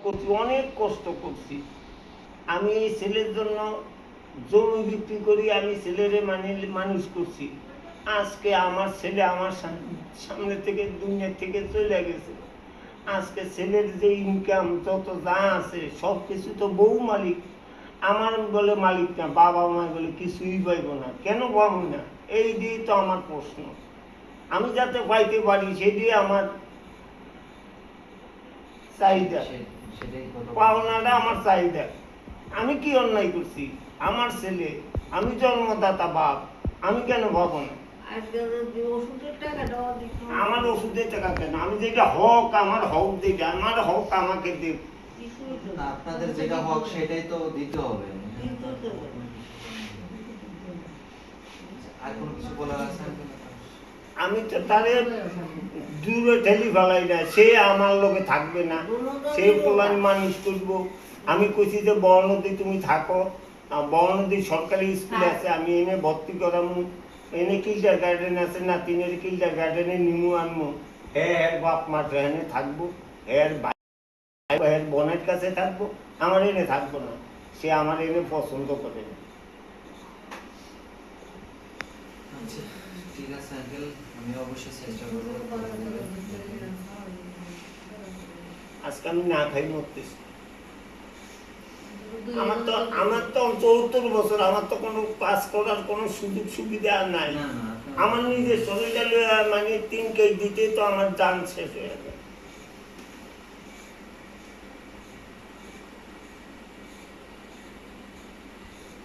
করছি, অনেক কষ্ট করছি। আমি এই ছেলের জন্য জমি বিক্রি করি, আমি ছেলেরে মানুষ করছি। আজকে আমার ছেলে আমার সামনে থেকে দুনিয়া থেকে চলে গেছে। আজকে ছেলের যে ইনকাম যত যা আছে সব কিছু তো বউ মালিক, আমার বলে মালিক না, বাবা মা বলে কিছুই পাইব না। কেন পাবো না? এই দিয়ে তো আমার প্রশ্ন। আমি যাতে পাইতে পারি সেটাই আমার চাহিদা, পাওনাটা আমার চাহিদা। আমি কি অন্যায় করছি? আমার ছেলে, আমি জন্মদাতা বাপ, আমি কেন পাবো না? আমার ওষুধের টাকা কেন? আমি যেটা হক, আমার হক যেটা, আমার হক আমাকে দেব। আপনাদের যেটা হক সেটাই তো দিতে হবে। আর কোনো কিছু বলার আছে? আমি তো তারে দূরে ঠেলি ফেলাই না, সে আমার লোকে থাকবে না, সে পোলান মানুষ করবো। আমি কইছি যে বড়নদী তুমি থাকো, বড়নদী সরকারি স্কুল আছে, আমি এনে ভর্তি করামু, এনে কিল্ডার গার্ডেন আছে না, তিনের কিল্ডার গার্ডেনে নিমু আনমু। হ্যাঁ বাপ মা ট্রেনে থাকবো, হ্যাঁ ভাই বোনের কাছে থাকবো, আমার এনে থাকবো না। সে আমার এনে পছন্দ করে না। আচ্ছা ঠিক আছে আঙ্কেল, আমি অবশ্যই চেষ্টা করব। আজকে আমি না খাই মরতেছি। আমার তো ৭৪ বছর, আমার তো কোনো কাজ করার কোনো সুযোগ সুবিধা আর নাই। আমার নিজের শরীরটা মানে 3 কেজি দিতে তো আমার জান শেষ হয়ে গেছে।